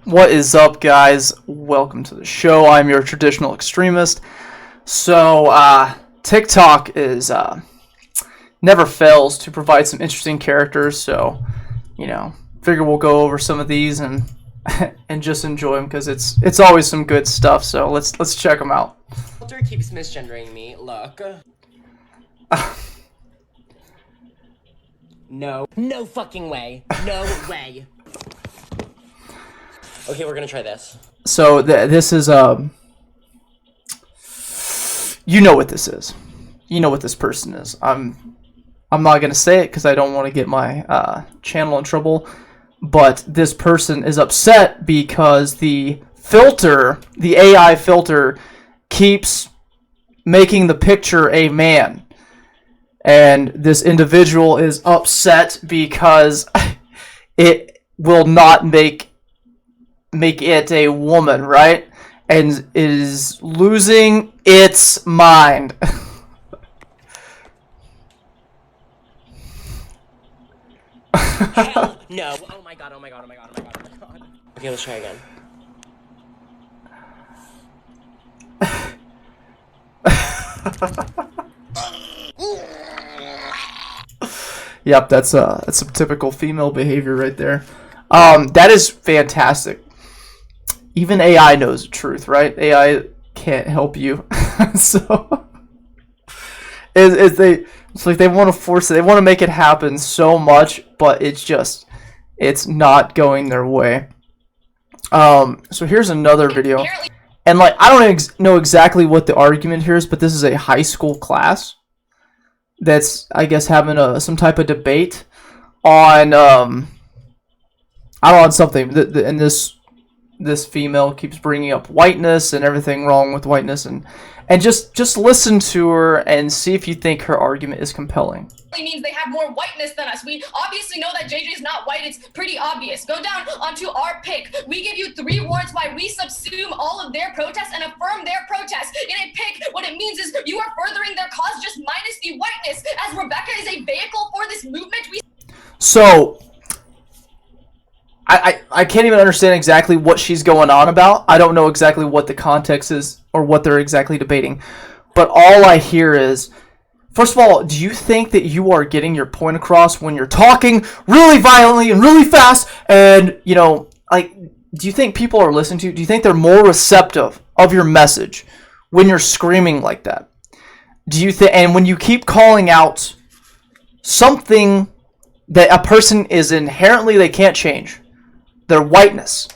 What is up, guys? Welcome to the show. I'm your traditional extremist. So, TikTok is never fails to provide some interesting characters. So, figure we'll go over some of these and and just enjoy them because it's always some good stuff. So let's check them out. Filter keeps misgendering me. Look. No fucking way. No way. Okay, we're gonna try this. So this is you know what this is. You know what this person is. I'm not gonna say it because I don't want to get my channel in trouble. But this person is upset because the AI filter, keeps making the picture a man, and this individual is upset because it will not make it a woman, right? And is losing its mind. Hell no. Oh my god. Okay, let's try again. Yep, that's some typical female behavior right there. That is fantastic. Even AI knows the truth, right? AI can't help you. So it's like they want to force it. They want to make it happen so much, but it's not going their way. So here's another video. And like, I don't know exactly what the argument here is, but this is a high school class that's, I guess, having some type of debate on I don't know, on something. And this female keeps bringing up whiteness and everything wrong with whiteness, and just listen to her and see if you think her argument is compelling. Means they have more whiteness than us. We obviously know that JJ's not white. It's pretty obvious. Go down onto our pick. We give you 3 warrants why we subsume all of their protests and affirm their protests. In a pick, what it means is you are furthering their cause just minus the whiteness. As Rebecca is a vehicle for this movement, So I can't even understand exactly what she's going on about. I don't know exactly what the context is or what they're exactly debating. But all I hear is, first of all, do you think that you are getting your point across when you're talking really violently and really fast? And, do you think people are listening to you? Do you think they're more receptive of your message when you're screaming like that? Do you think, and when you keep calling out something that a person is inherently, they can't change, their whiteness.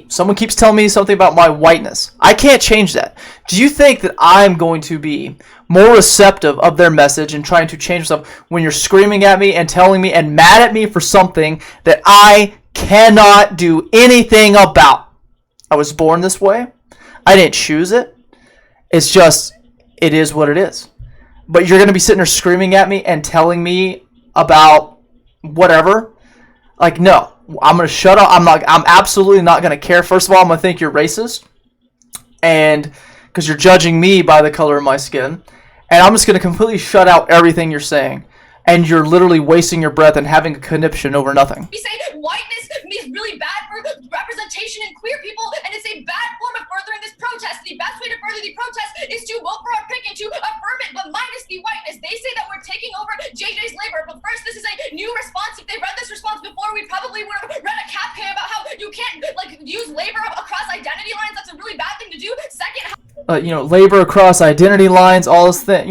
Someone keeps telling me something about my whiteness. I can't change that. Do you think that I'm going to be more receptive of their message and trying to change stuff when you're screaming at me and telling me and mad at me for something that I cannot do anything about? I was born this way. I didn't choose it. It's just, it is what it is. But you're going to be sitting there screaming at me and telling me about whatever? Like, no. I'm going to shut up. I'm absolutely not going to care. First of all, I'm going to think you're racist, and because you're judging me by the color of my skin, and I'm just going to completely shut out everything you're saying, and you're literally wasting your breath and having a conniption over nothing. we say whiteness is really bad for representation in queer people, and it's a bad form of furthering this protest. The best way to further the protest is to vote for our pick and to affirm it, but minus the whiteness. They say that we're taking over JJ's labor, but first, this is a new response. If they read this response before, we probably would have read a cap about how you can't use labor across identity lines. That's a really bad thing to do. Second, labor across identity lines, all this thing.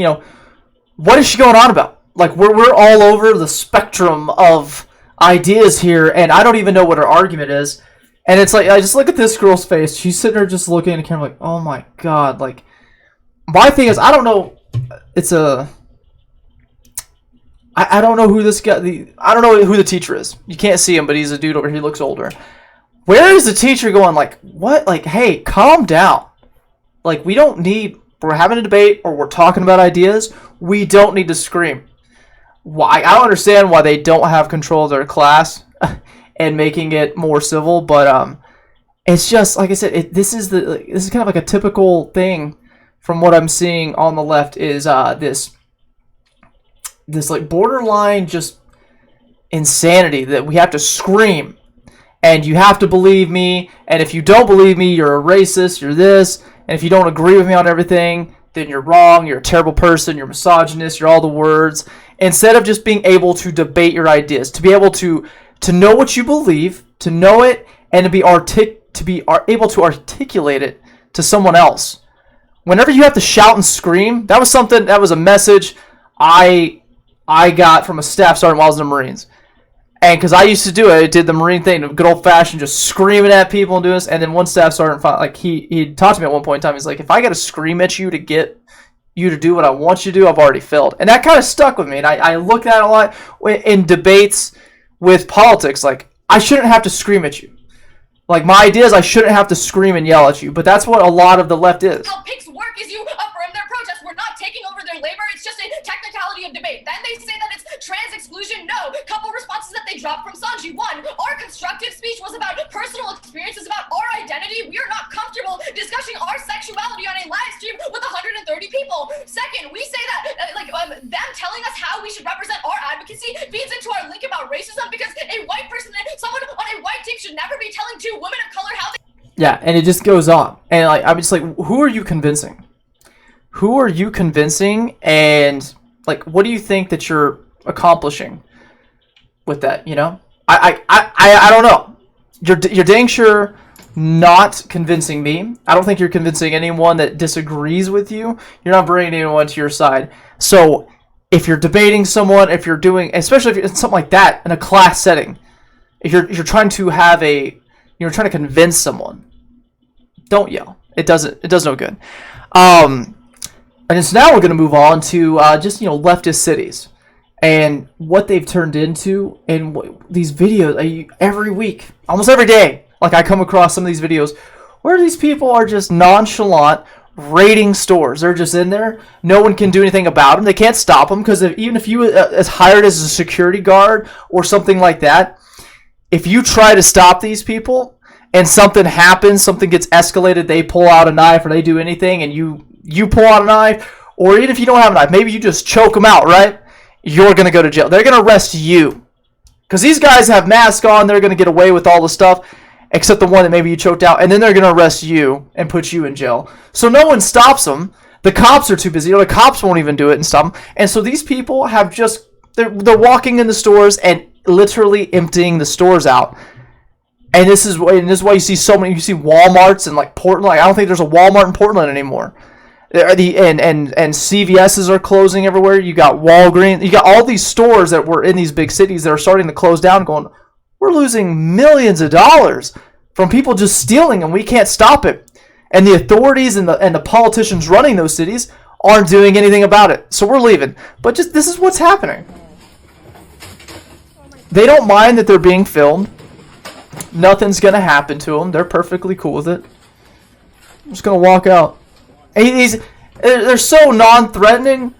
What is she going on about? Like, we're all over the spectrum of ideas here, and I don't even know what her argument is. And it's like, I just look at this girl's face. She's sitting there just looking at the camera like, oh my god. Like, my thing is, I don't know. I don't know who this guy. I don't know who the teacher is. You can't see him, but he's a dude over here. He looks older. Where is the teacher going? Like, what? Like, hey, calm down. Like, we're having a debate or we're talking about ideas. We don't need to scream. Why? I don't understand why they don't have control of their class and making it more civil, but it's just, like I said, this is kind of like a typical thing from what I'm seeing on the left is this like borderline just insanity that we have to scream and you have to believe me, and if you don't believe me, you're a racist, you're this, and if you don't agree with me on everything, then you're wrong, you're a terrible person, you're misogynist, you're all the words. Instead of just being able to debate your ideas, to be able to know what you believe, to know it, and to be able to articulate it to someone else. Whenever you have to shout and scream, that was a message I got from a staff sergeant while I was in the Marines. And because I used to do it, I did the Marine thing, the good old fashioned, just screaming at people and doing this. And then one staff sergeant, like he talked to me at one point in time. He's like, if I got to scream at you to get you to do what I want you to do, I've already failed. And that kind of stuck with me. And I look at it a lot in debates with politics. Like, I shouldn't have to scream at you. Like, my idea is I shouldn't have to scream and yell at you. But that's what a lot of the left is. How pigs work is you affirm their protest. We're not taking over their labor. It's just a technicality of debate. Then they say that it's trans exclusion. No. Couple responses that they dropped from Sanji. One, our constructive speech was about personal experiences, about our identity. We are not comfortable discussing our sexuality on a live stream with 130 people. Second, we say that them telling us how we should represent our advocacy feeds into our link about racism, because a white person, someone on a white team, should never be telling two women of color how they... Yeah, and it just goes on. And like, I'm just like, who are you convincing? Who are you convincing? And like, what do you think that you're accomplishing with that? You know, I don't know. You're dang sure not convincing me. I don't think you're convincing anyone that disagrees with you. You're not bringing anyone to your side. So if you're debating someone, if you're doing, especially if it's something like that in a class setting, if you're trying to have you're trying to convince someone, don't yell. It does no good. And so now we're going to move on to just, leftist cities and what they've turned into. And these videos, every week, almost every day, like I come across some of these videos where these people are just nonchalant raiding stores. They're just in there. No one can do anything about them. They can't stop them, because even if you is hired as a security guard or something like that, if you try to stop these people and something happens, something gets escalated, they pull out a knife or they do anything, and you pull out a knife, or even if you don't have a knife, maybe you just choke them out, right? You're going to go to jail. They're going to arrest you. Because these guys have masks on. They're going to get away with all the stuff, except the one that maybe you choked out, and then they're going to arrest you and put you in jail. So no one stops them. The cops are too busy. The cops won't even do it and stop them. And so these people have they're walking in the stores and literally emptying the stores out. And this is why you see so many. You see Walmarts in like Portland. Like, I don't think there's a Walmart in Portland anymore. And CVS's are closing everywhere. You got Walgreens. You got all these stores that were in these big cities that are starting to close down. Going, we're losing millions of dollars from people just stealing, and we can't stop it. And the authorities and the politicians running those cities aren't doing anything about it. So we're leaving. But just this is what's happening. They don't mind that they're being filmed. Nothing's going to happen to them. They're perfectly cool with it. I'm just going to walk out. They're so non-threatening.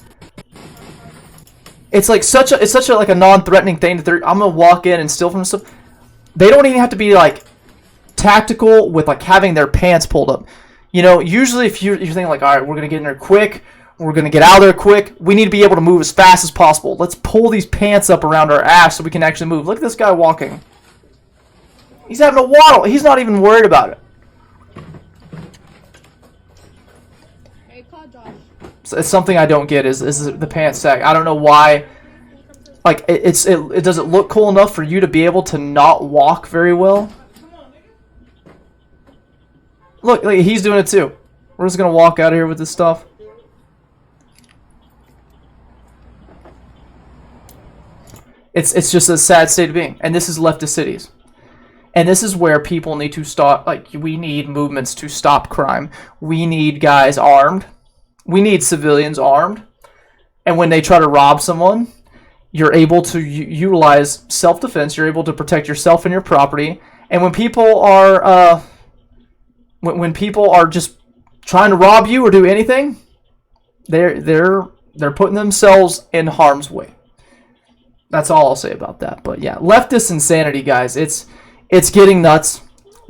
It's such a non-threatening thing that I'm going to walk in and steal from stuff. They don't even have to be like tactical with like having their pants pulled up. Usually if you're thinking like, all right, we're going to get in there quick. We're going to get out of there quick. We need to be able to move as fast as possible. Let's pull these pants up around our ass so we can actually move. Look at this guy walking. He's having a waddle. He's not even worried about it. Hey, call Josh. It's something I don't get is the pants sag. I don't know why. Like, it does it look cool enough for you to be able to not walk very well? Look, he's doing it too. We're just gonna walk out of here with this stuff. It's just a sad state of being, and this is leftist cities. And this is where people need to stop. Like, we need movements to stop crime. We need guys armed. We need civilians armed. And when they try to rob someone, you're able to utilize self-defense. You're able to protect yourself and your property. And when people are, when people are just trying to rob you or do anything, they're putting themselves in harm's way. That's all I'll say about that. But yeah, leftist insanity, guys. It's getting nuts.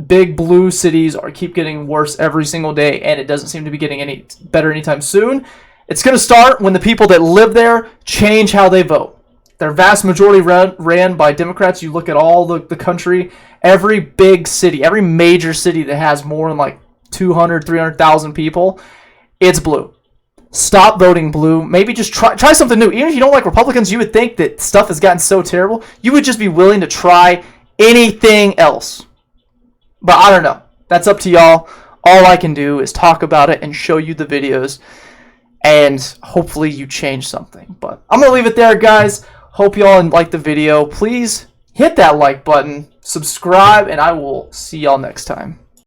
Big blue cities keep getting worse every single day, and it doesn't seem to be getting any better anytime soon. It's going to start when the people that live there change how they vote. Their vast majority ran by Democrats. You look at all the country, every big city, every major city that has more than like 200, 300,000 people, it's blue. Stop voting blue. Maybe just try something new. Even if you don't like Republicans, you would think that stuff has gotten so terrible, you would just be willing to try anything else. But I don't know. That's up to y'all. All I can do is talk about it and show you the videos, and hopefully you change something. But I'm going to leave it there, guys. Hope y'all liked the video. Please hit that like button, subscribe, and I will see y'all next time.